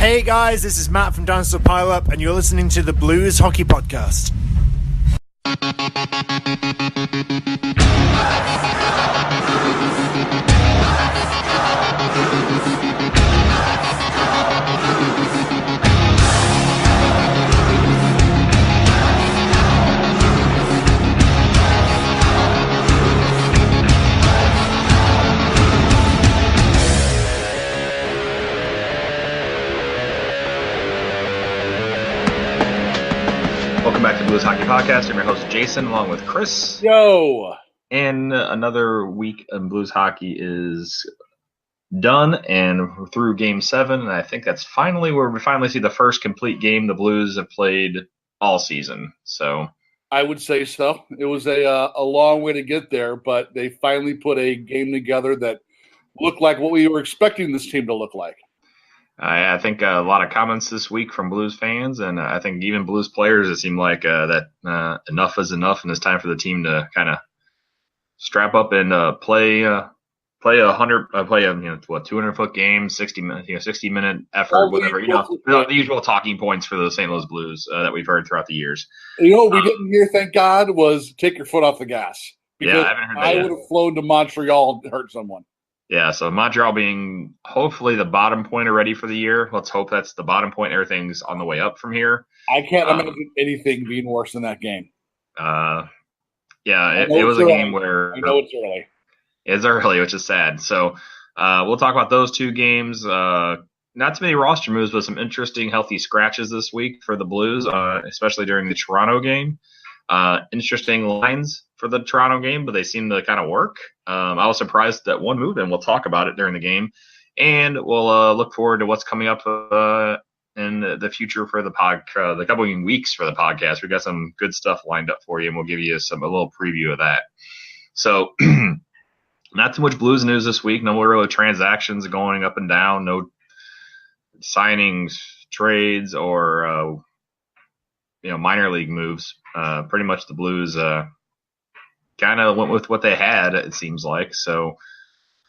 Hey guys, this is Matt from Dinosaur Pile Up, and you're listening to the Blues Hockey Podcast. Welcome back to Blues Hockey Podcast. I'm your host, Jason, along with Chris. Yo! And another week in Blues Hockey is done, and we're through Game 7, and I think that's finally where we finally see the first complete game the Blues have played all season. So I would say so. It was a long way to get there, but they finally put a game together that looked like what we were expecting this team to look like. I think a lot of comments this week from Blues fans, and I think even Blues players, it seemed like that enough is enough, and it's time for the team to kind of strap up and play a 200-foot game, 60-minute effort, whatever. The usual talking points for the St. Louis Blues that we've heard throughout the years. You know what we didn't hear, thank God, was take your foot off the gas. Because yeah, I haven't heard that I yet. would have flown to Montreal and hurt someone. Yeah, so Montreal being hopefully the bottom point already for the year. Let's hope that's the bottom point. Everything's on the way up from here. I can't imagine anything being worse than that game. Yeah, it was a game where I know it's early. It's early, which is sad. So we'll talk about those two games. Not too many roster moves, but some interesting, healthy scratches this week for the Blues, especially during the Toronto game. Interesting lines for the Toronto game, but they seem to kind of work. I was surprised at one move, and we'll talk about it during the game. And we'll look forward to what's coming up in the future for the the couple of weeks for the podcast. We've got some good stuff lined up for you, and we'll give you a little preview of that. So not too much Blues news this week. No real transactions going up and down. No signings, trades, or minor league moves. Pretty much the Blues kind of went with what they had, it seems like. So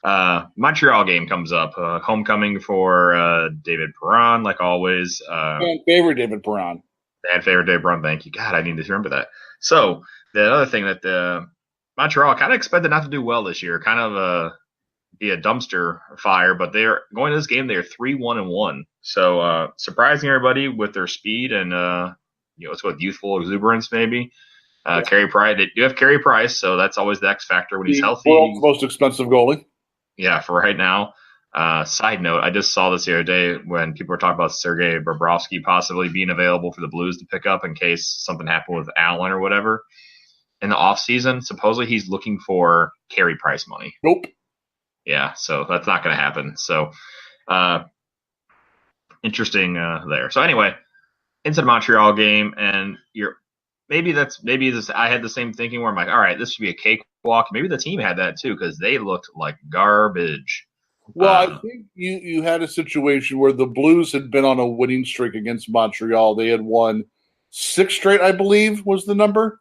Montreal game comes up. Homecoming for David Perron, like always. Fan favorite David Perron. Fan favorite David Perron, thank you. God, I need to remember that. So the other thing that Montreal kind of expected not to do well this year, kind of be a dumpster fire, but they're going to this game, they're 3-1-1. So surprising everybody with their speed and let's go with youthful exuberance, maybe. Carey Price. They do have Carey Price, so that's always the X factor when he's healthy. World's most expensive goalie. Yeah, for right now. Side note, I just saw this the other day when people were talking about Sergei Bobrovsky possibly being available for the Blues to pick up in case something happened with Allen or whatever. In the offseason, supposedly he's looking for Carey Price money. Nope. Yeah, so that's not going to happen. So interesting there. So anyway, into the Montreal game, and maybe this. I had the same thinking where I'm like, all right, this should be a cakewalk. Maybe the team had that too because they looked like garbage. Well, I think you had a situation where the Blues had been on a winning streak against Montreal. They had won 6 straight, I believe, was the number.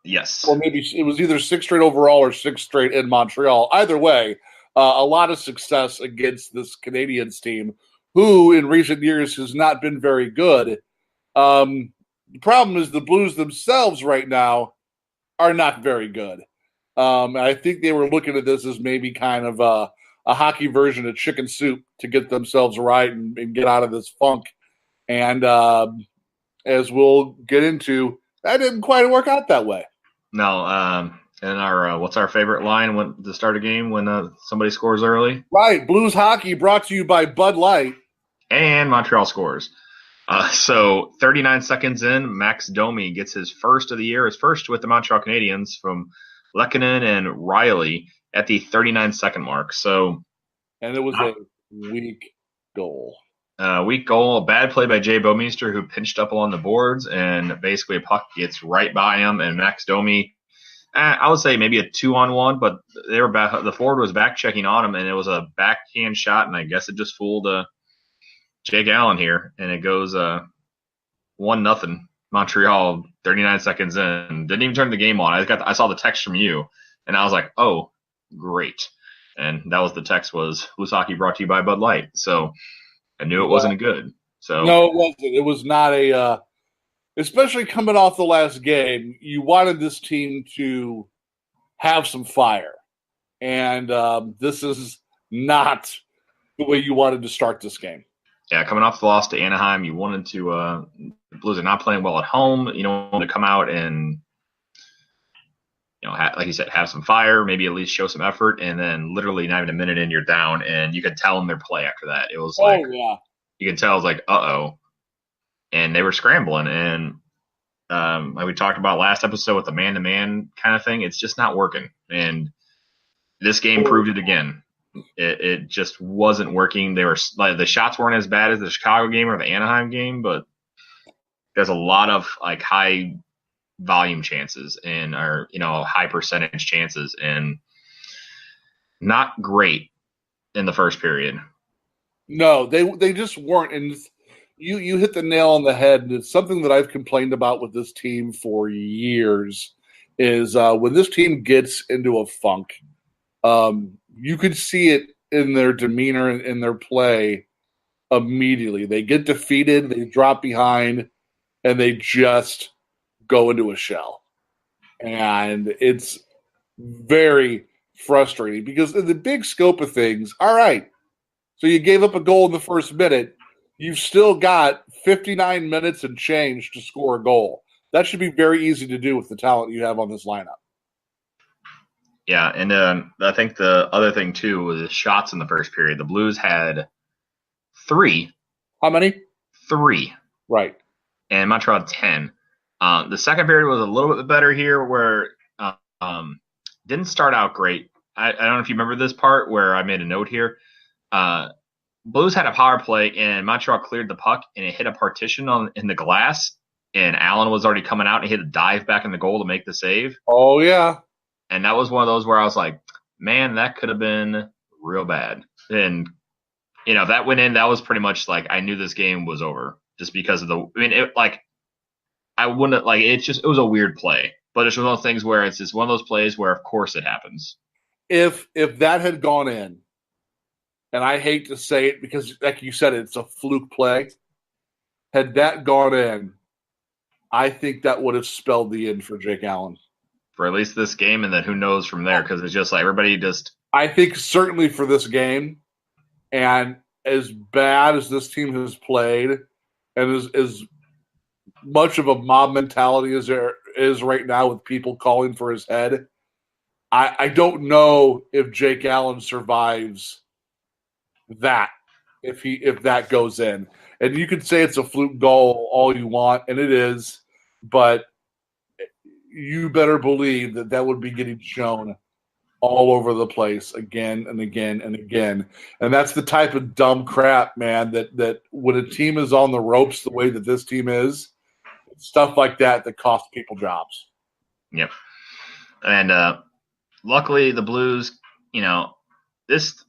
Yes. Or maybe it was either 6 straight overall or 6 straight in Montreal. Either way, a lot of success against this Canadiens team, who in recent years has not been very good. The problem is the Blues themselves right now are not very good. I think they were looking at this as maybe kind of a hockey version of chicken soup to get themselves right and get out of this funk. And as we'll get into, that didn't quite work out that way. No. And our what's our favorite line when to start a game when somebody scores early? Right. Blues hockey brought to you by Bud Light. And Montreal scores. So 39 seconds in, Max Domi gets his first of the year, his first with the Montreal Canadiens from Lehkonen and Riley at the 39-second mark. And it was a weak goal. Weak goal, a bad play by Jay Bouwmeester, who pinched up along the boards, and basically a puck gets right by him, and Max Domi, I would say maybe a 2-on-1, but they were back, the forward was back checking on him, and it was a backhand shot, and I guess it just fooled Jake Allen here, and it goes 1-0 Montreal 39 seconds in. Didn't even turn the game on. I saw the text from you, and I was like, oh, great. And that was the text was, Blues Hockey brought to you by Bud Light. So I knew it wasn't good. So no, it wasn't. It was not especially coming off the last game, you wanted this team to have some fire. And this is not the way you wanted to start this game. yeah, coming off the loss to Anaheim, you wanted to the Blues are not playing well at home. You don't want to come out and like you said, have some fire, maybe at least show some effort, and then literally not even a minute in, you're down, and you could tell in their play after that. It was like, you could tell it was like, uh-oh. And they were scrambling, and like we talked about last episode with the man-to-man kind of thing, it's just not working. And this game proved it again. It just wasn't working. They were like, the shots weren't as bad as the Chicago game or the Anaheim game, but there's a lot of like high volume chances and high percentage chances, and not great in the first period. No, they just weren't. And you hit the nail on the head. And it's something that I've complained about with this team for years is when this team gets into a funk, you could see it in their demeanor and in their play immediately. They get defeated, they drop behind, and they just go into a shell. And it's very frustrating because in the big scope of things, all right, so you gave up a goal in the first minute. You've still got 59 minutes and change to score a goal. That should be very easy to do with the talent you have on this lineup. Yeah, and I think the other thing, too, was the shots in the first period. The Blues had 3. How many? 3. Right. And Montreal had 10. The second period was a little bit better here, where didn't start out great. I don't know if you remember this part where I made a note here. Blues had a power play, and Montreal cleared the puck, and it hit a partition in the glass, and Allen was already coming out, and he hit a dive back in the goal to make the save. Oh, yeah. And that was one of those where I was like, man, that could have been real bad. And, if that went in, that was pretty much like I knew this game was over just because of I wouldn't it was a weird play, but it's one of those things where it's just one of those plays where of course it happens. If that had gone in, and I hate to say it because like you said, it's a fluke play. Had that gone in, I think that would have spelled the end for Jake Allen. For at least this game, and then who knows from there, because it's just like everybody just... I think certainly for this game, and as bad as this team has played, and as much of a mob mentality as there is right now with people calling for his head, I don't know if Jake Allen survives that, if that goes in. And you could say it's a fluke goal all you want, and it is, but you better believe that would be getting shown all over the place again and again and again. And that's the type of dumb crap, man, that when a team is on the ropes the way that this team is, stuff like that costs people jobs. Yep. And luckily the Blues, this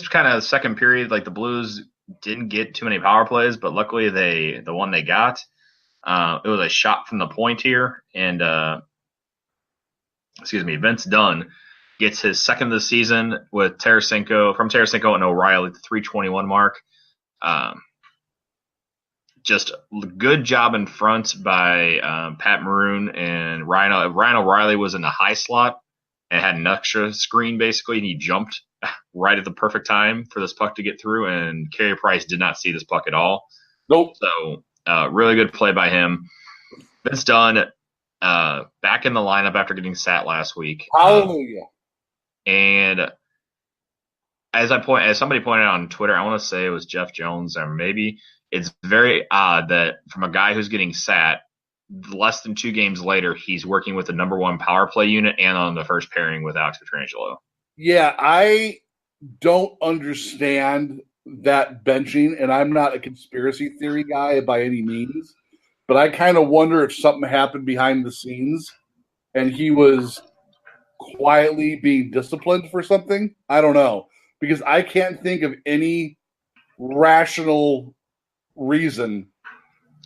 kind of second period, like the Blues didn't get too many power plays, but luckily the one they got, it was a shot from the point here, and Vince Dunn gets his second of the season with Tarasenko and O'Reilly at the 321 mark. Just good job in front by Pat Maroon and Ryan. Ryan O'Reilly was in the high slot and had an extra screen basically, and he jumped right at the perfect time for this puck to get through, and Carey Price did not see this puck at all. Nope. So really good play by him. Vince Dunn back in the lineup after getting sat last week. Hallelujah. And as somebody pointed out on Twitter, I want to say it was Jeff Jones, or maybe it's very odd that from a guy who's getting sat, less than 2 games later, he's working with the number 1 power play unit and on the first pairing with Alex Pietrangelo. Yeah, I don't understand that benching, and I'm not a conspiracy theory guy by any means, but I kind of wonder if something happened behind the scenes and he was quietly being disciplined for something. I don't know, because I can't think of any rational reason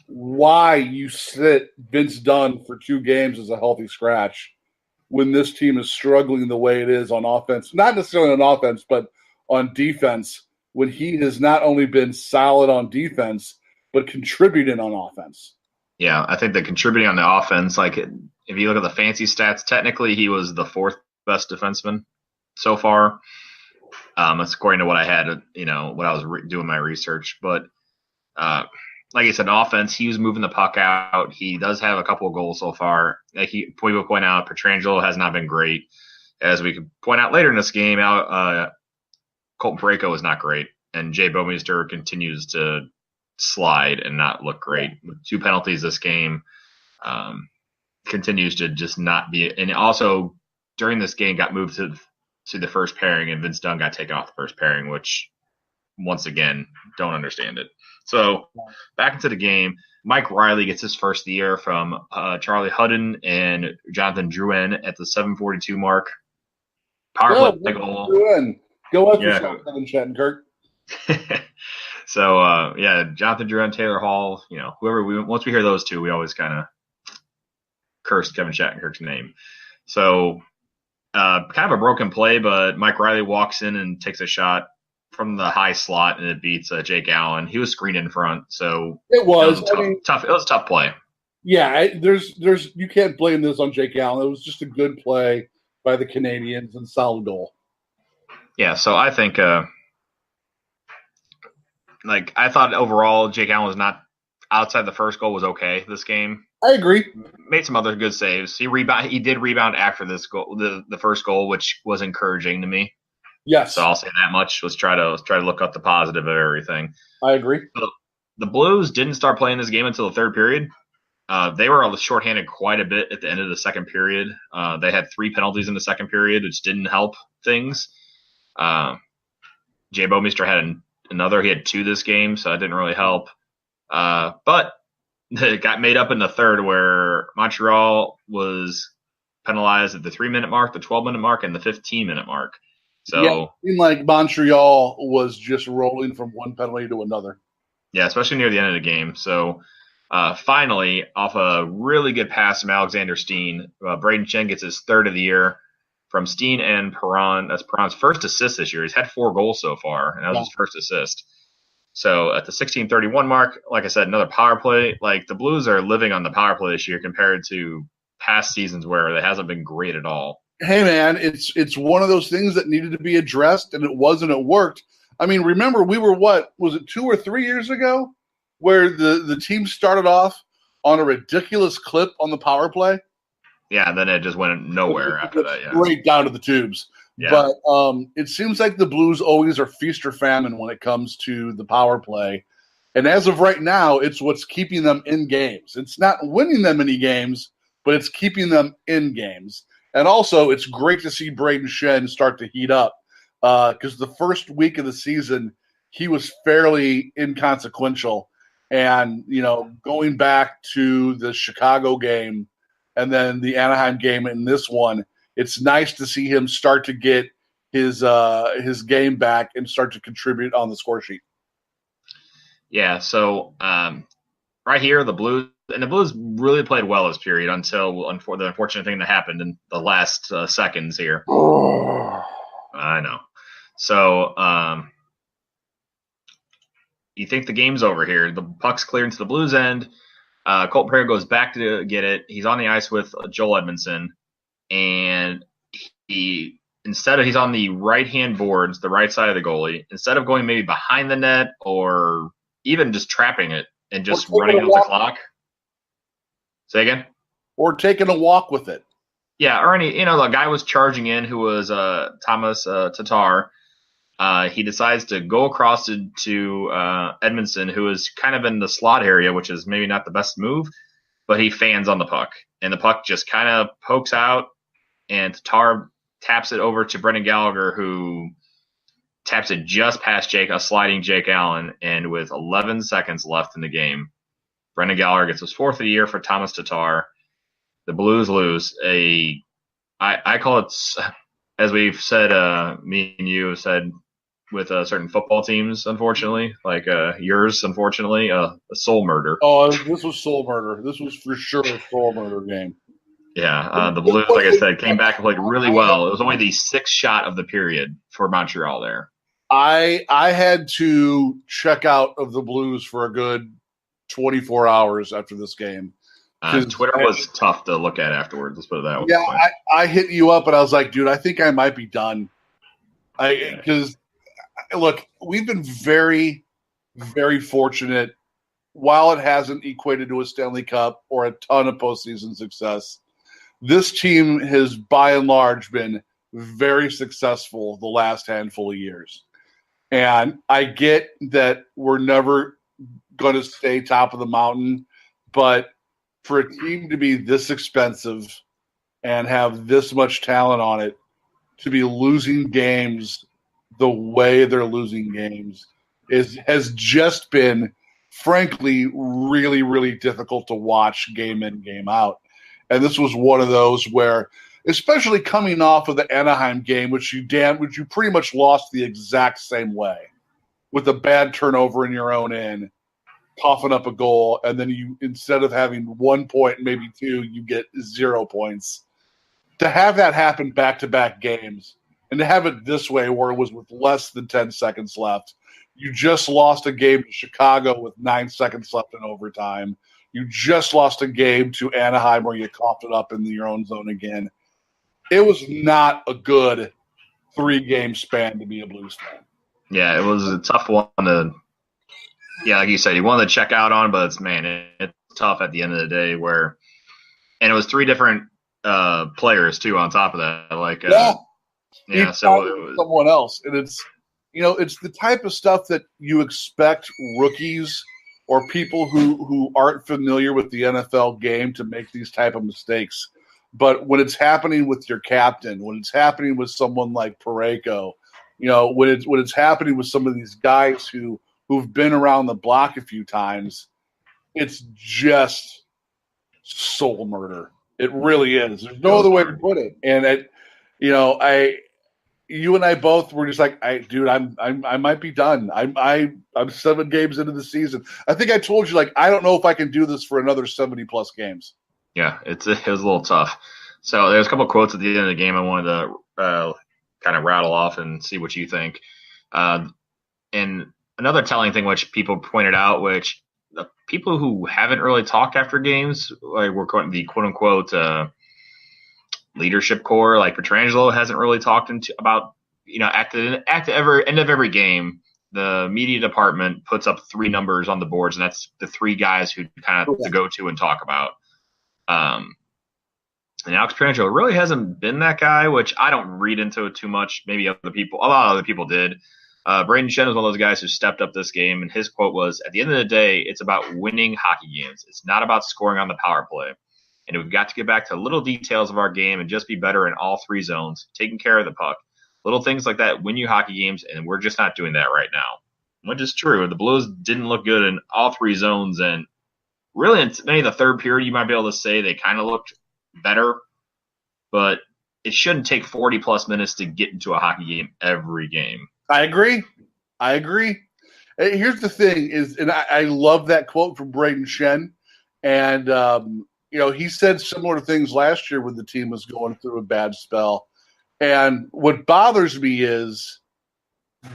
why you sit Vince Dunn for 2 games as a healthy scratch when this team is struggling the way it is on offense, not necessarily on offense, but on defense, when he has not only been solid on defense, but contributing on offense. Yeah, I think that contributing on the offense, like if you look at the fancy stats, technically he was the fourth best defenseman so far. That's according to what I had, when I was doing my research. But like I said, offense, he was moving the puck out. He does have a couple of goals so far. Like we will point out, Pietrangelo has not been great. As we could point out later in this game, Colton Parayko is not great, and Jay Bouwmeester continues to slide and not look great. With 2 penalties this game, continues to just not be. And also during this game, got moved to the first pairing, and Vince Dunn got taken off the first pairing, which once again don't understand it. So back into the game, Mike Riley gets his first of the year from Charlie Hudden and Jonathan Drouin at the 7:42 mark. Power play goal. Go up yourself, Kevin Shattenkirk. So Jonathan Drouin, Taylor Hall, whoever once we hear those two, we always kind of curse Kevin Shattenkirk's name. So kind of a broken play, but Mike Riley walks in and takes a shot from the high slot, and it beats Jake Allen. He was screened in front, so it was tough. It was a tough play. Yeah, there's you can't blame this on Jake Allen. It was just a good play by the Canadians and solid goal. Yeah, so I think I thought overall Jake Allen was not outside the first goal was okay this game. I agree. Made some other good saves. He did rebound after this goal, the first goal, which was encouraging to me. Yes. So I'll say that much. Let's try to look up the positive of everything. I agree. So the Blues didn't start playing this game until the third period. They were shorthanded quite a bit at the end of the second period. They had 3 penalties in the second period, which didn't help things. Jay Bouwmeester had another. He had 2 this game, so that didn't really help. But it got made up in the third, where Montreal was penalized at the 3-minute mark, the 12-minute mark, and the 15-minute mark. So it seemed like Montreal was just rolling from one penalty to another. Yeah, especially near the end of the game. So finally, off a really good pass from Alexander Steen, Braden Chen gets his third of the year from Steen and Perron. That's Perron's first assist this year. He's had 4 goals so far, and that was his first assist. So at the 16:31 mark, like I said, another power play. Like the Blues are living on the power play this year compared to past seasons where it hasn't been great at all. Hey man, it's one of those things that needed to be addressed, and it wasn't. It worked. I mean, remember we were was it 2 or 3 years ago, where the team started off on a ridiculous clip on the power play. Yeah, and then it just went nowhere after that. Yeah, straight down to the tubes. Yeah. But it seems like the Blues always are feast or famine when it comes to the power play. And as of right now, it's what's keeping them in games. It's not winning them any games, but it's keeping them in games. And also, it's great to see Braden Shen start to heat up because the first week of the season, he was fairly inconsequential. And, going back to the Chicago game and then the Anaheim game and this one, it's nice to see him start to get his game back and start to contribute on the score sheet. Yeah, so right here, the Blues really played well this period until the unfortunate thing that happened in the last seconds here. Oh. I know. So you think the game's over here. The puck's cleared into the Blues end. Colton Parayko goes back to get it. He's on the ice with Joel Edmondson. And he's on the right-hand boards, the right side of the goalie. Instead of going maybe behind the net or even just trapping it and just running out the clock. Say again? Or taking a walk with it. Yeah, or the guy was charging in who was Thomas Tatar. He decides to go across to Edmondson, who is kind of in the slot area, which is maybe not the best move, but he fans on the puck. And the puck just kind of pokes out, and Tatar taps it over to Brendan Gallagher, who taps it just past a sliding Jake Allen. And with 11 seconds left in the game, Brendan Gallagher gets his 4th of the year for Thomas Tatar. The Blues lose. I call it, as we've said, me and you have said with certain football teams, unfortunately, like yours, unfortunately, a soul murder. Oh, this was soul murder. This was for sure a soul murder game. Yeah, the Blues, like I said, came back and played really well. It was only the 6th shot of the period for Montreal there. I had to check out of the Blues for a good 24 hours after this game. Twitter was tough to look at afterwards. Let's put it that way. Yeah, I hit you up and I was like, dude, I think I might be done. Because, look, we've been very, very fortunate. While it hasn't equated to a Stanley Cup or a ton of postseason success, this team has, by and large, been very successful the last handful of years. And I get that we're never going to stay top of the mountain, but for a team to be this expensive and have this much talent on it, to be losing games the way they're losing games has just been, frankly, really, really difficult to watch game in, game out. And this was one of those where, especially coming off of the Anaheim game, which you pretty much lost the exact same way, with a bad turnover in your own end, coughing up a goal, and then you, instead of having 1 point, maybe 2, you get 0 points. To have that happen back-to-back games, and to have it this way where it was with less than 10 seconds left, you just lost a game to Chicago with 9 seconds left in overtime. You just lost a game to Anaheim where you coughed it up in your own zone again. It was not a good 3-game span to be a Blues fan. Yeah, it was a tough one to, like you said, you wanted to check out on, but it's tough at the end of the day and it was 3 different players too on top of that. So it was someone else. And it's the type of stuff that you expect rookies or people who aren't familiar with the NFL game to make these type of mistakes. But when it's happening with your captain, when it's happening with someone like Parayko, when it's happening with some of these guys who've been around the block a few times, it's just soul murder. It really is. There's no other way to put it. And you and I both were just like, I might be done. I'm 7 games into the season. I think I told you, I don't know if I can do this for another 70 plus games. Yeah, it was a little tough. So there's a couple quotes at the end of the game I wanted to kind of rattle off and see what you think. And another telling thing, which people pointed out, which the people who haven't really talked after games, we're calling the quote unquote leadership core, like Pietrangelo hasn't really talked about, at the end of every game, the media department puts up 3 numbers on the boards, and that's the 3 guys who kind of to go to and talk about. And Alex Pietrangelo really hasn't been that guy, which I don't read into it too much. Maybe a lot of other people did. Braden Shen was one of those guys who stepped up this game, and his quote was, "At the end of the day, it's about winning hockey games. It's not about scoring on the power play. And we've got to get back to little details of our game and just be better in all 3 zones, taking care of the puck. Little things like that win you hockey games, and we're just not doing that right now." Which is true. The Blues didn't look good in all 3 zones, and really in maybe the third period you might be able to say they kind of looked better, but it shouldn't take 40-plus minutes to get into a hockey game every game. I agree. Here's the thing is, and I love that quote from Braden Shen, and he said similar things last year when the team was going through a bad spell. And what bothers me is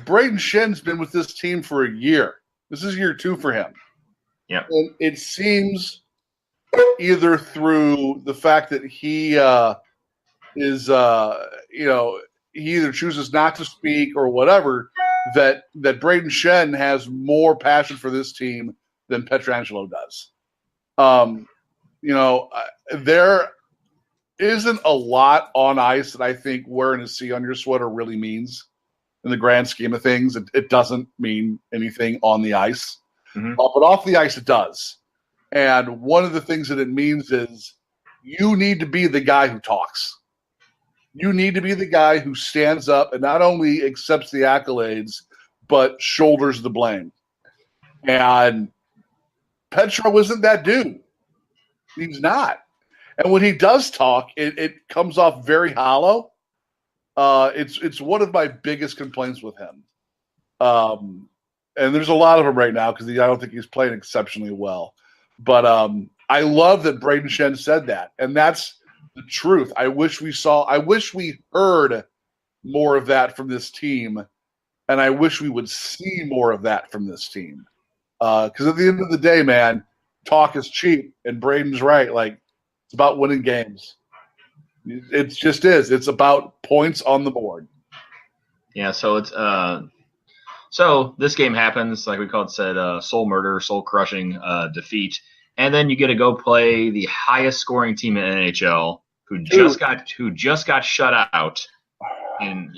Braden Shen's been with this team for a year. This is year 2 for him. Yeah. And it seems either through the fact that he he either chooses not to speak or whatever, that Braden Shen has more passion for this team than Pietrangelo does. There isn't a lot on ice that I think wearing a C on your sweater really means in the grand scheme of things. It doesn't mean anything on the ice. Mm-hmm. But off the ice it does. And one of the things that it means is you need to be the guy who talks. You need to be the guy who stands up and not only accepts the accolades, but shoulders the blame. And Petro isn't that dude. He's not. And when he does talk, it comes off very hollow. It's one of my biggest complaints with him. And there's a lot of them right now because I don't think he's playing exceptionally well. But I love that Braden Shen said that. And that's the truth. I wish we heard more of that from this team. And I wish we would see more of that from this team. Because at the end of the day, man, talk is cheap, and Braden's right. Like, it's about winning games. It just is. It's about points on the board. Yeah, so it's so this game happens, like we said, soul murder, soul crushing defeat, and then you get to go play the highest scoring team in NHL, who just got shut out, and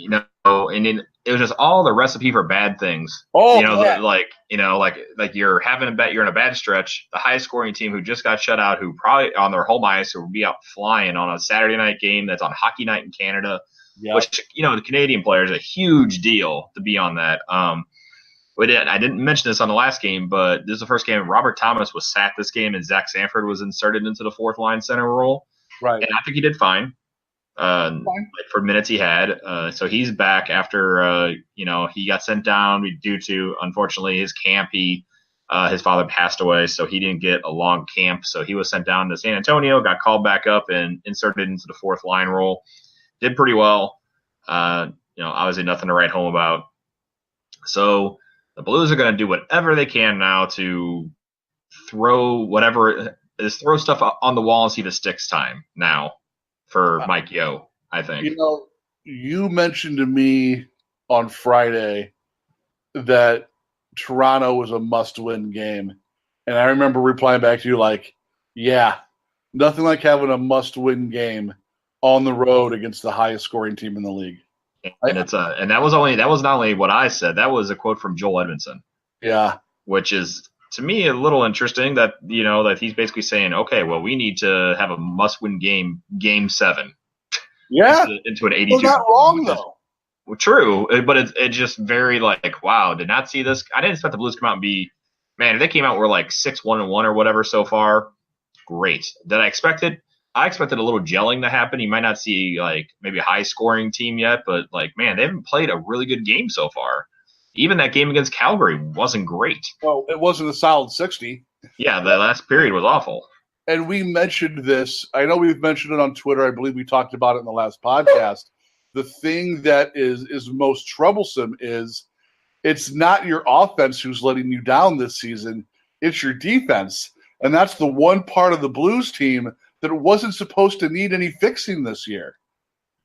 it was just all the recipe for bad things. Oh, like you're having a bet, you're in a bad stretch. The highest scoring team who just got shut out, who probably on their home ice, who will be out flying on a Saturday night game that's on Hockey Night in Canada. Yep. Which, the Canadian players are a huge deal to be on that. I didn't mention this on the last game, but this is the first game Robert Thomas was sat this game, and Zach Sanford was inserted into the fourth line center role. Right. And I think he did fine. For minutes he had. So he's back after, he got sent down due to, unfortunately, his camp. His father passed away, so he didn't get a long camp. So he was sent down to San Antonio, got called back up, and inserted into the fourth line role. Did pretty well. Obviously nothing to write home about. So the Blues are going to do whatever they can now to throw stuff on the wall and see if it sticks time now for Mike Yeo, I think. You mentioned to me on Friday that Toronto was a must-win game. And I remember replying back to you like, yeah, nothing like having a must-win game on the road against the highest scoring team in the league. And that was not only what I said, that was a quote from Joel Edmondson. Yeah. Which is, to me, a little interesting that, that he's basically saying, okay, well, we need to have a must-win game 7. Yeah. Into an 82. Well, not wrong, though. Well, true, but it's just very wow, did not see this. I didn't expect the Blues to come out and be, man, if they came out, we're like 6-1-1 or whatever so far, great. Did I expect it? I expected a little gelling to happen. You might not see maybe a high scoring team yet, but man, they haven't played a really good game so far. Even that game against Calgary wasn't great. Well, it wasn't a solid 60. Yeah, the last period was awful. And we mentioned this. I know we've mentioned it on Twitter. I believe we talked about it in the last podcast. The thing that is most troublesome is it's not your offense who's letting you down this season. It's your defense. And that's the one part of the Blues team that wasn't supposed to need any fixing this year.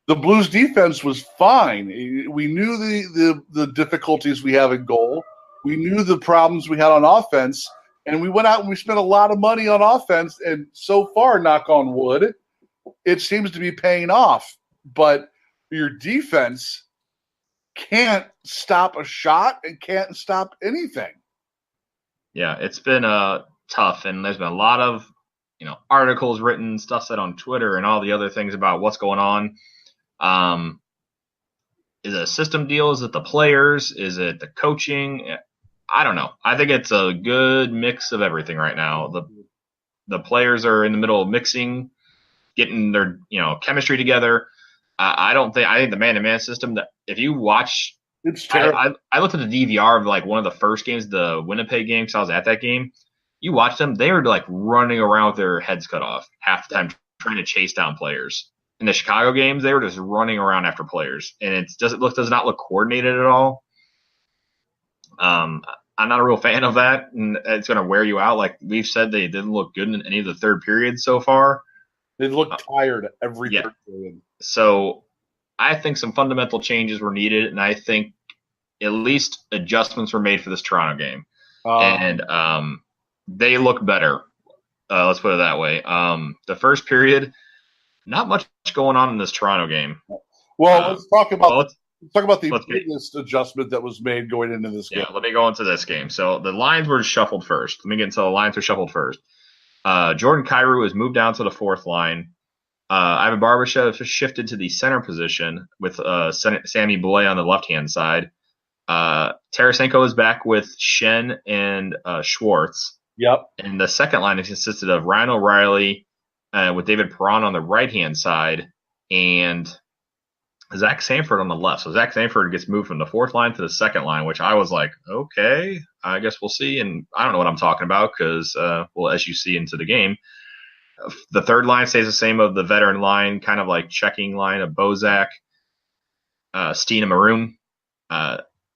The Blues defense was fine. We knew the difficulties we have in goal. We knew the problems we had on offense. And we went out and we spent a lot of money on offense. And so far, knock on wood, it seems to be paying off. But your defense can't stop a shot and can't stop anything. Yeah, it's been tough. And there's been a lot of articles written, stuff said on Twitter and all the other things about what's going on. Is it a system deal? Is it the players? Is it the coaching? I don't know. I think it's a good mix of everything right now. The players are in the middle of mixing, getting their chemistry together. I think the man-to-man system, that if you watch, it's terrible. I looked at the DVR of one of the first games, the Winnipeg game, because I was at that game. You watch them, they were running around with their heads cut off half the time trying to chase down players. In the Chicago games, they were just running around after players, and it does not look coordinated at all. I'm not a real fan of that, and it's going to wear you out. Like we've said, they didn't look good in any of the third periods so far. They look tired every third period. So I think some fundamental changes were needed, and I think at least adjustments were made for this Toronto game. And they look better. Let's put it that way. The first period, not much going on in this Toronto game. Well, let's talk about the biggest adjustment that was made going into this game. Yeah, let me go into this game. So the lines were shuffled first. Let me get into the lines were shuffled first. Jordan Kyrou has moved down to the fourth line. Ivan Barbashev has shifted to the center position with Sammy Blais on the left-hand side. Tarasenko is back with Shen and Schwartz. Yep. And the second line is consisted of Ryan O'Reilly with David Perron on the right-hand side and Zach Sanford on the left. So Zach Sanford gets moved from the fourth line to the second line, which I was like, okay, I guess we'll see. And I don't know what I'm talking about because, as you see into the game, the third line stays the same of the veteran line, kind of like checking line of Bozak, Steen and Maroon.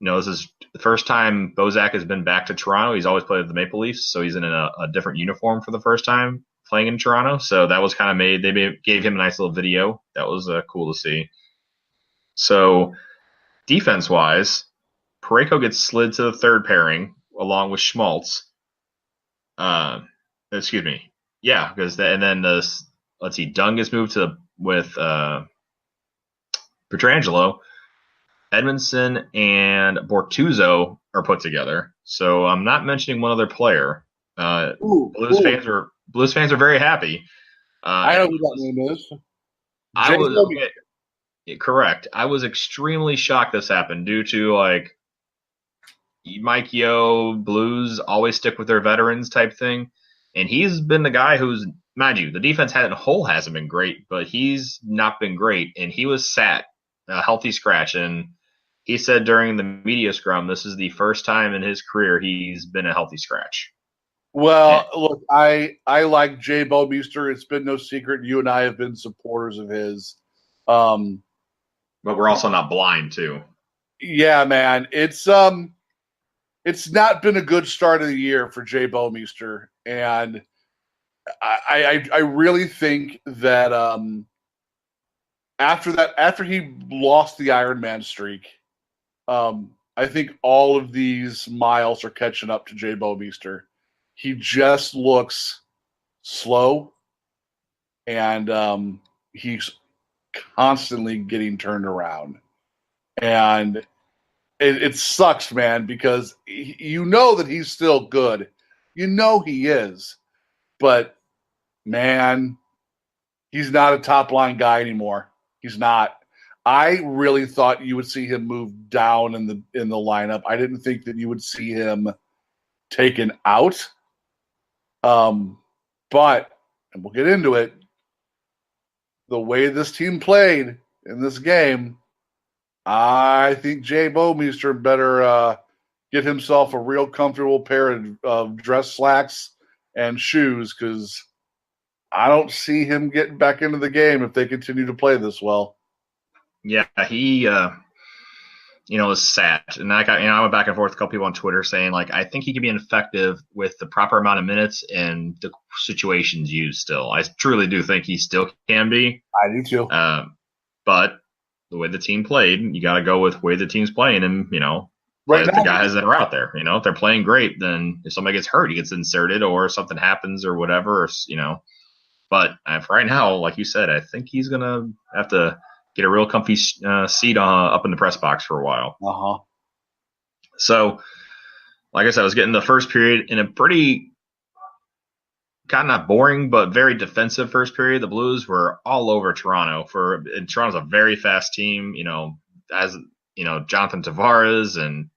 this is the first time Bozak has been back to Toronto. He's always played with the Maple Leafs, so he's in a different uniform for the first time playing in Toronto. So that was kind of they gave him a nice little video. That was cool to see. So defense-wise, Parayko gets slid to the third pairing along with Schmaltz. Excuse me. Yeah, because let's see, Dunn gets moved with Pietrangelo. Edmondson and Bortuzzo are put together. So I'm not mentioning one other player. Blues fans are very happy. I know who that name is. Correct. I was extremely shocked this happened due to Mike Yeo, Blues always stick with their veterans type thing. And he's been the guy who's, mind you, the defense hasn't been great, but he's not been great. And he was sat a healthy scratch. And he said during the media scrum, this is the first time in his career he's been a healthy scratch. Well, look, I like Jay Bouwmeester. It's been no secret. You and I have been supporters of his. But we're also not blind, too. Yeah, man. It's not been a good start of the year for Jay Bouwmeester. And I really think that after he lost the Ironman streak, I think all of these miles are catching up to Jay Bouwmeester. He just looks slow, and he's constantly getting turned around. And it sucks, man, because you know that he's still good. You know he is. But, man, he's not a top-line guy anymore. He's not. I really thought you would see him move down in the lineup. I didn't think that you would see him taken out. But, and we'll get into it, the way this team played in this game, I think Jay Bouwmeester better get himself a real comfortable pair of dress slacks and shoes, because I don't see him getting back into the game if they continue to play this well. Yeah, he is sad. And I went back and forth with a couple people on Twitter saying, I think he can be effective with the proper amount of minutes and the situations used still. I truly do think he still can be. I do too. But the way the team played, you got to go with the way the team's playing and, right now, the guys that are out there. If they're playing great, then if somebody gets hurt, he gets inserted or something happens or whatever, But for right now, like you said, I think he's going to have to get a real comfy seat up in the press box for a while. Uh-huh. So, like I said, I was getting the first period in a pretty kind of not boring, but very defensive first period. The Blues were all over Toronto. And Toronto's a very fast team, as Jonathan Tavares and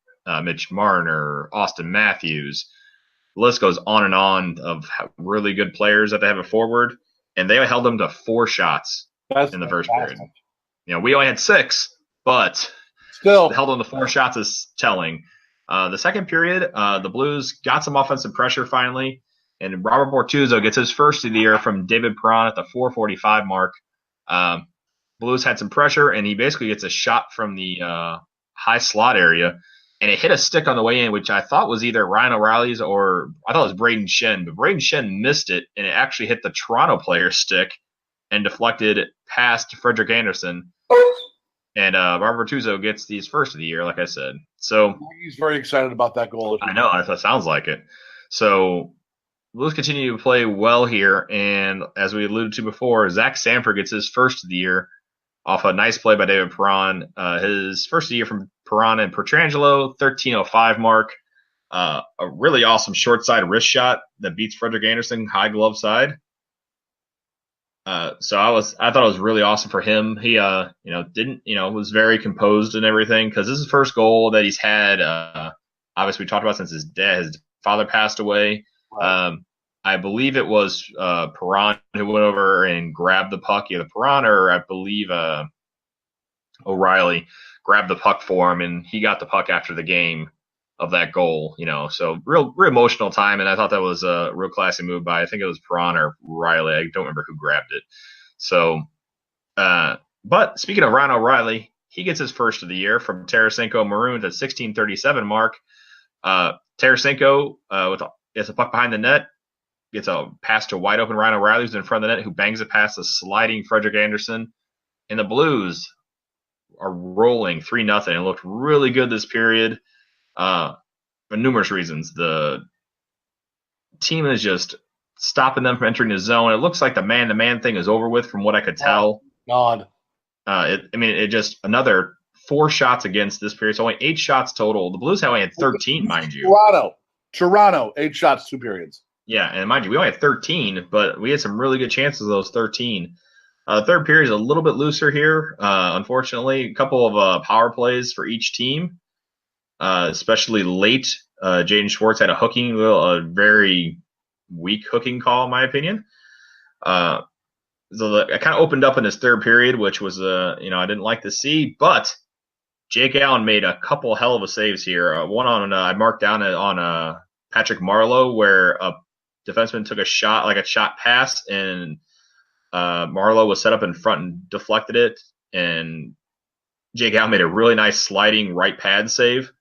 Mitch Marner, Austin Matthews. The list goes on and on of really good players that they have at forward, and they held them to 4 shots in the first period. We only had 6, but still held on to 4 shots is telling. The second period, the Blues got some offensive pressure finally, and Robert Bortuzzo gets his first of the year from David Perron at the 4:45 mark. Blues had some pressure, and he basically gets a shot from the high slot area, and it hit a stick on the way in, which I thought was either Ryan O'Reilly's or I thought it was Braden Shen, but Braden Shen missed it, and it actually hit the Toronto player's stick and deflected past Frederick Anderson. And Robert Bortuzzo gets his first of the year, like I said. So he's very excited about that goal. I know, that sounds like it. So Blues continue to play well here, and as we alluded to before, Zach Sanford gets his first of the year off a nice play by David Perron. His first of the year from Perron and Pietrangelo, 13:05 mark. A really awesome short side wrist shot that beats Frederick Anderson high glove side. So I thought it was really awesome for him. He, was very composed and everything, because this is the first goal that he's had. Obviously we talked about since his father passed away. Right. I believe it was Perron who went over and grabbed the puck. Either Perron or I believe O'Reilly grabbed the puck for him, and he got the puck after the game of that goal. So real emotional time, and I thought that was a real classy move by, I think it was Perron or O'Reilly. I don't remember who grabbed it. So, but speaking of Ryan O'Reilly, he gets his first of the year from Tarasenko Maroon at 16:37 mark. Tarasenko gets a puck behind the net, gets a pass to wide open Ryan O'Reilly who's in front of the net, who bangs it past the sliding Frederik Andersen. And the Blues are rolling 3-0. It looked really good this period for numerous reasons. The team is just stopping them from entering the zone. It looks like the man-to-man thing is over with from what I could tell. God. It just another 4 shots against this period. So only 8 shots total. The Blues only had 13, mind you. Toronto, 8 shots, 2 periods. Yeah, and mind you, we only had 13, but we had some really good chances of those 13. The third period is a little bit looser here, unfortunately. A couple of power plays for each team, especially late. Jaden Schwartz had a very weak hooking call, in my opinion. So it kind of opened up in this third period, which was, I didn't like to see. But Jake Allen made a couple hell of a saves here. One on I marked down on Patrick Marleau, where a defenseman took a shot pass, and Marleau was set up in front and deflected it, and Jake Allen made a really nice sliding right pad save,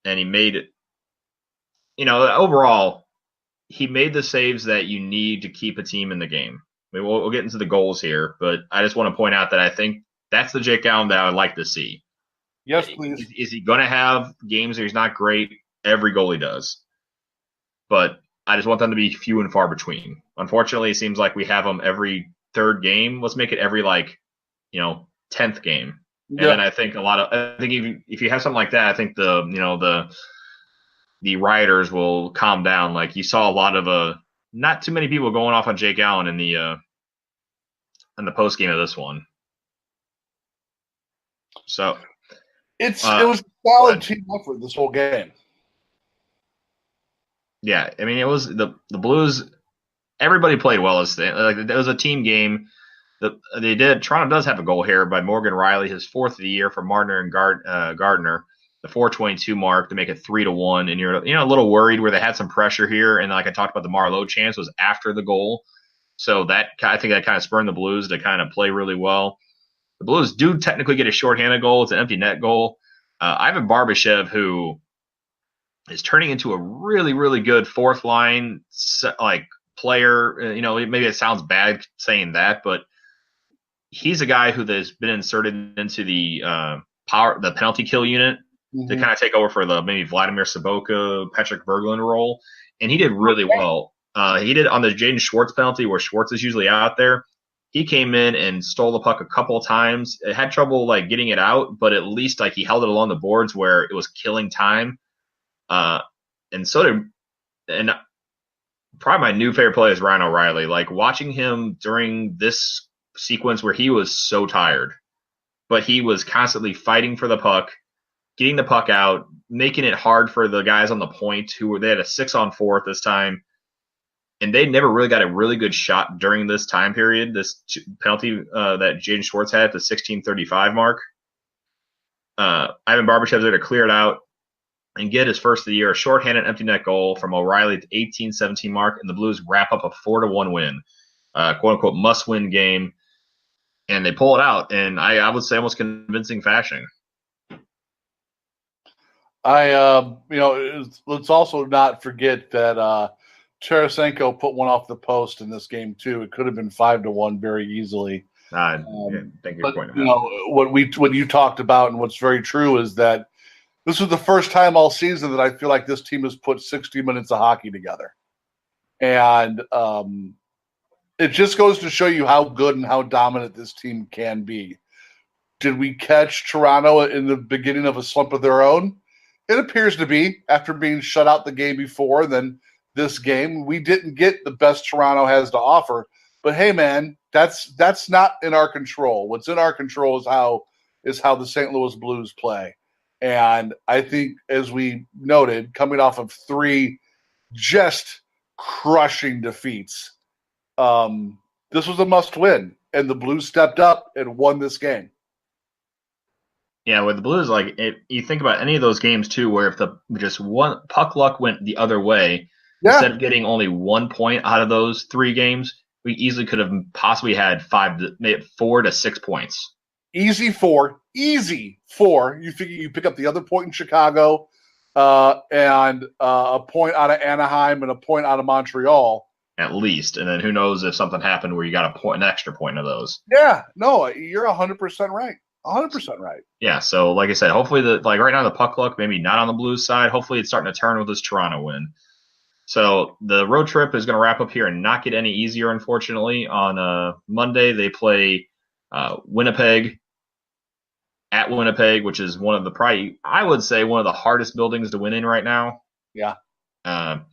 and he made it. Overall, he made the saves that you need to keep a team in the game. I mean, we'll get into the goals here, but I just want to point out that I think that's the Jake Allen that I would like to see. Yes, please. Is he going to have games where he's not great? Every goalie does. But I just want them to be few and far between. Unfortunately, it seems like we have them every third game. Let's make it every 10th game. And then I think if you have something like that, I think the rioters will calm down. Like you saw a lot of not too many people going off on Jake Allen in the post game of this one. So it was a solid team effort this whole game. Yeah, I mean, it was the Blues. Everybody played well. It was a team game. Toronto does have a goal here by Morgan Riley, his 4th of the year for Marner and Gardner, the 4:22 mark to make it 3-1. And you're a little worried where they had some pressure here, and like I talked about, the Marleau chance was after the goal, so I think that kind of spurred the Blues to kind of play really well. The Blues do technically get a shorthanded goal. It's an empty net goal. Ivan Barbashev, who is turning into a really, really good fourth line player. Maybe it sounds bad saying that, but he's a guy who has been inserted into the penalty kill unit to kind of take over for the maybe Vladimir Sobotka, Patrick Berglund role, and he did really well. He did on the Jaden Schwartz penalty, where Schwartz is usually out there. He came in and stole the puck a couple of times. It had trouble getting it out, but at least he held it along the boards where it was killing time. And probably my new favorite play is Ryan O'Reilly. Watching him during this sequence where he was so tired, but he was constantly fighting for the puck, getting the puck out, making it hard for the guys on the point they had a 6-on-4 at this time. And they never really got a really good shot during this time period, this penalty that Jaden Schwartz had at the 16:35 mark. Ivan Barbashev's there to clear it out and get his first of the year, a shorthanded empty net goal from O'Reilly at the 18:17 mark, and the Blues wrap up a 4-1 win, quote-unquote must-win game, and they pull it out, and I would say almost convincing fashion. Let's also not forget that Tarasenko put one off the post in this game too. It could have been 5-1 very easily. Thank you for pointing out. What you talked about and what's very true is that this was the first time all season that I feel like this team has put 60 minutes of hockey together. And it just goes to show you how good and how dominant this team can be. Did we catch Toronto in the beginning of a slump of their own? It appears to be, after being shut out the game before. Then this game, we didn't get the best Toronto has to offer. But hey, man, that's not in our control. What's in our control is how the St. Louis Blues play. And I think, as we noted, coming off of 3 just crushing defeats, this was a must-win, and the Blues stepped up and won this game. Yeah, with the Blues, you think about any of those games too, where if just one puck luck went the other way, instead of getting only 1 point out of those 3 games, we easily could have possibly had 4 to 6 points. Easy four. You figure you pick up the other point in Chicago, and a point out of Anaheim and a point out of Montreal. At least. And then who knows if something happened where you got an extra point of those. Yeah, no, you're 100% right. 100% right. Yeah, so like I said, hopefully right now the puck luck maybe not on the Blues side. Hopefully it's starting to turn with this Toronto win. So the road trip is going to wrap up here and not get any easier, unfortunately. On Monday they play Winnipeg at Winnipeg, which is one of the probably, I would say, one of the hardest buildings to win in right now. Yeah. And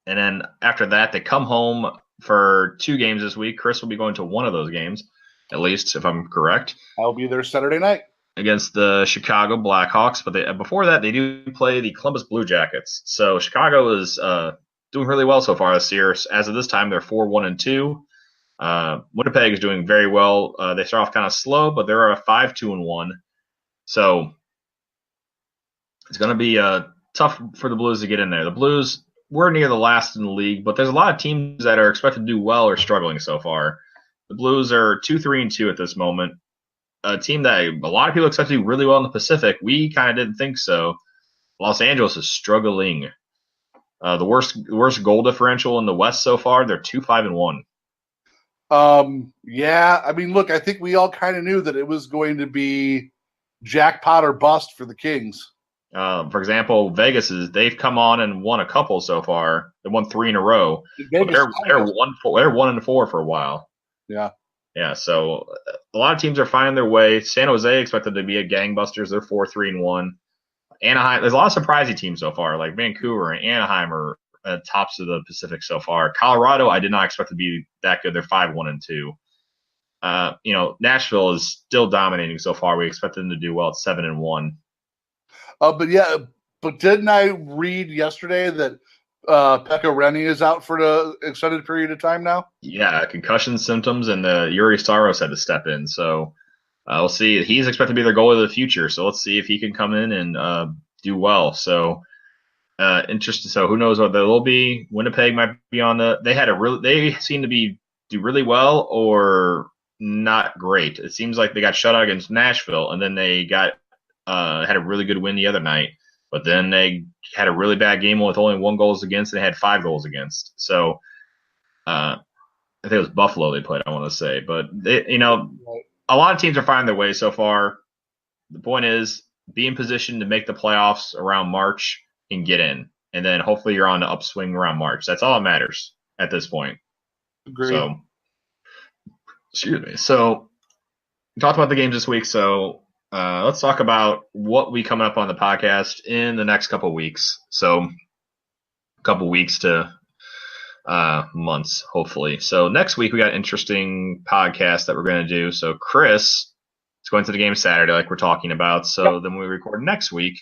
then after that, they come home for 2 games this week. Chris will be going to one of those games, at least if I'm correct. I'll be there Saturday night against the Chicago Blackhawks. But before that, they do play the Columbus Blue Jackets. So Chicago is doing really well so far this year. As of this time, they're 4-1-2. Winnipeg is doing very well. They start off kind of slow, but they're a 5-2-1. So it's going to be tough for the Blues to get in there. The Blues, we're near the last in the league, but there's a lot of teams that are expected to do well or struggling so far. The Blues are 2-3-2 at this moment. A team that a lot of people expect to do really well in the Pacific. We kind of didn't think so. Los Angeles is struggling. The worst goal differential in the West so far. They're 2-5-1. Yeah, I mean, look, I think we all kind of knew that it was going to be jackpot or bust for the Kings. For example, they've come on and won a couple so far. They won 3 in a row. They're 1-4 for a while. Yeah. So a lot of teams are finding their way. San Jose expected to be a gangbusters. They're 4-3-1. Anaheim. There's a lot of surprising teams so far, like Vancouver and Anaheim are tops of the Pacific so far. Colorado, I did not expect to be that good. They're 5-1-2. Nashville is still dominating so far. We expect them to do well at 7-1. But didn't I read yesterday that Pekka Rennie is out for the extended period of time now? Yeah, concussion symptoms, and Yuri Saros had to step in. So we'll see. He's expected to be their goalie of the future. So let's see if he can come in and do well. So interesting. So who knows what they'll be? Winnipeg might be on they seem to do really well or not great. It seems like they got shut out against Nashville, and then they got had a really good win the other night. But then they had a really bad game with only 1 goals against, and they had 5 goals against. So I think it was Buffalo they played, I want to say. But a lot of teams are finding their way so far. The point is, be in position to make the playoffs around March and get in. And then hopefully you're on the upswing around March. That's all that matters at this point. Agreed. So, excuse me. So we talked about the games this week. So let's talk about what we coming up on the podcast in the next couple weeks. So a couple weeks to months, hopefully. So next week we got an interesting podcast that we're going to do. So Chris is going to the game Saturday, like we're talking about. So then when we record next week,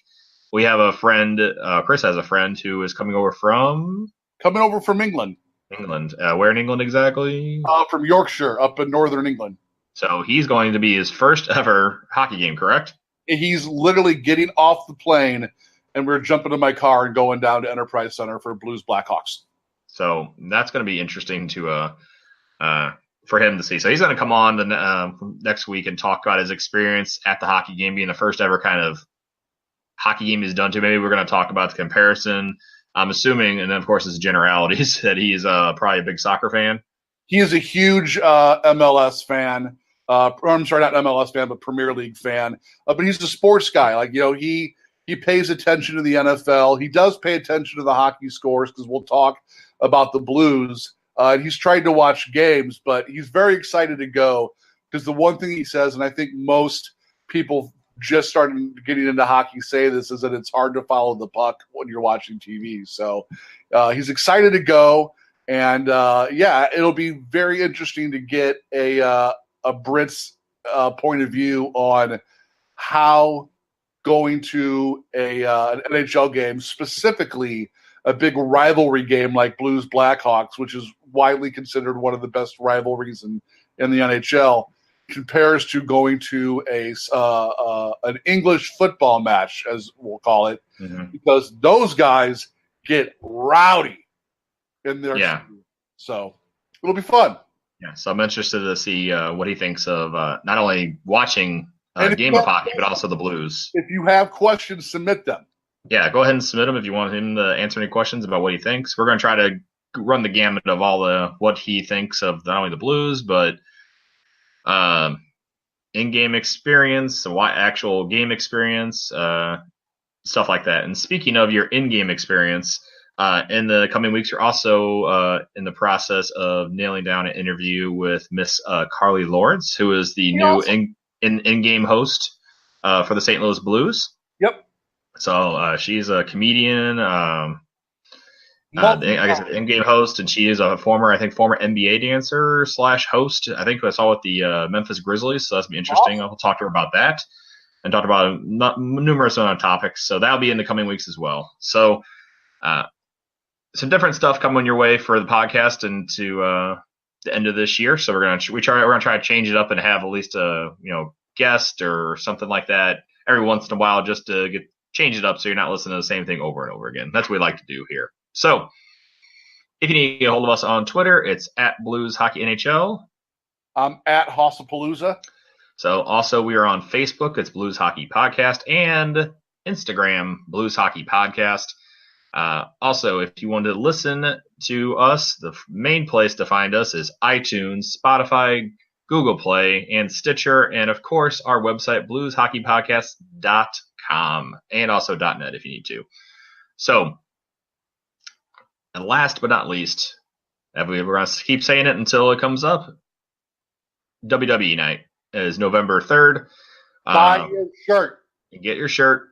we have a friend. Chris has a friend who is coming over from England. Where in England exactly? From Yorkshire, up in northern England. So he's going to be his first ever hockey game, correct? He's literally getting off the plane, and we're jumping in my car and going down to Enterprise Center for Blues Blackhawks. So that's going to be interesting to for him to see. So he's going to come on next week and talk about his experience at the hockey game, being the first ever kind of hockey game he's done to. Maybe we're going to talk about the comparison. I'm assuming, and then of course his generalities, that he's probably a big soccer fan. He is a huge MLS fan. I'm sorry, not MLS fan, but Premier League fan. But he's a sports guy. He pays attention to the NFL. He does pay attention to the hockey scores because we'll talk about the Blues. He's tried to watch games, but he's very excited to go because the one thing he says, and I think most people just starting getting into hockey say this, is that it's hard to follow the puck when you're watching TV. So he's excited to go. And it'll be very interesting to get a Brit's point of view on how going to an NHL game, specifically a big rivalry game like Blues Blackhawks, which is widely considered one of the best rivalries in the NHL, compares to going to an English football match, as we'll call it, because those guys get rowdy in there. Yeah. So it'll be fun. Yeah, so I'm interested to see what he thinks of not only watching And a if game you of have hockey, but also the Blues. If you have questions, submit them. Yeah, go ahead and submit them if you want him to answer any questions about what he thinks. We're going to try to run the gamut of all the what he thinks of not only the Blues, but in-game experience, actual game experience, stuff like that. And speaking of your in-game experience, in the coming weeks, you're also in the process of nailing down an interview with Miss Carly Lawrence, who is the new in-game host for the St. Louis Blues. Yep. So she's a comedian, I guess an in-game host, and she is a former NBA dancer / host. I think I saw with the Memphis Grizzlies, so that's be interesting. I'll talk to her about that and talk about numerous other topics. So that'll be in the coming weeks as well. So some different stuff coming your way for the podcast into the end of this year. So we're gonna try to change it up and have at least a guest or something like that every once in a while, just to change it up so you're not listening to the same thing over and over again. That's what we like to do here. So if you need to get a hold of us on Twitter, it's at Blues Hockey NHL. I'm at Hossapalooza. So also we are on Facebook, it's Blues Hockey Podcast, and Instagram, Blues Hockey Podcast. Also, if you want to listen to us, the main place to find us is iTunes, Spotify, Google Play, and Stitcher, and of course our website, blueshockeypodcast.com, and also .net if you need to. So, and last but not least, we're going to keep saying it until it comes up, WWE night is November 3rd. Buy your shirt. You get your shirt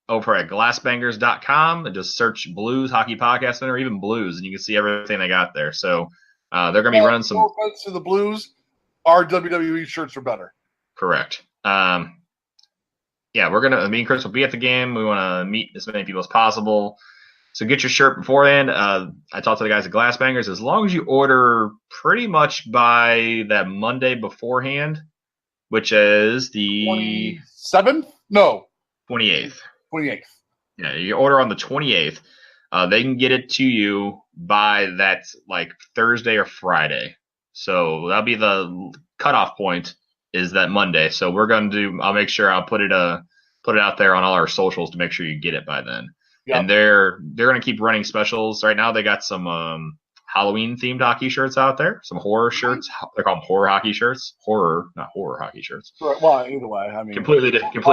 over at glassbangers.com and just search Blues Hockey Podcast or even Blues, and you can see everything they got there. So they're going to be running some. No offense to the Blues, our WWE shirts are better. Correct. Yeah, me and Chris will be at the game. We want to meet as many people as possible. So get your shirt beforehand. I talked to the guys at Glassbangers. As long as you order pretty much by that Monday beforehand, which is the 27th? No. 28th. 28th. Yeah, you order on the 28th. They can get it to you by that like Thursday or Friday. So that'll be the cutoff point is that Monday. So I'll make sure I'll put it out there on all our socials to make sure you get it by then. Yep. And they're going to keep running specials. Right now they got some Halloween themed hockey shirts out there, some horror shirts. They're called horror hockey shirts. Not horror hockey shirts. Right. Well, either way, I mean, completely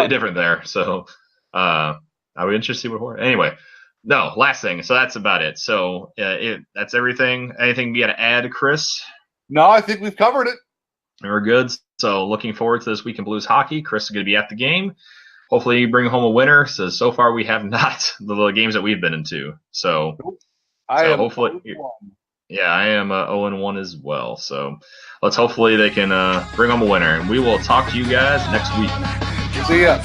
different there. So, I would interested to see what horror. Anyway, no, last thing. So that's about it. So that's everything. Anything you got to add, Chris? No, I think we've covered it. We're good. So looking forward to this week in Blues hockey. Chris is going to be at the game. Hopefully you bring home a winner. So far we have not the games that we've been into. So hopefully. Yeah, I am 0-1 as well. So hopefully they can bring home a winner. And we will talk to you guys next week. See ya.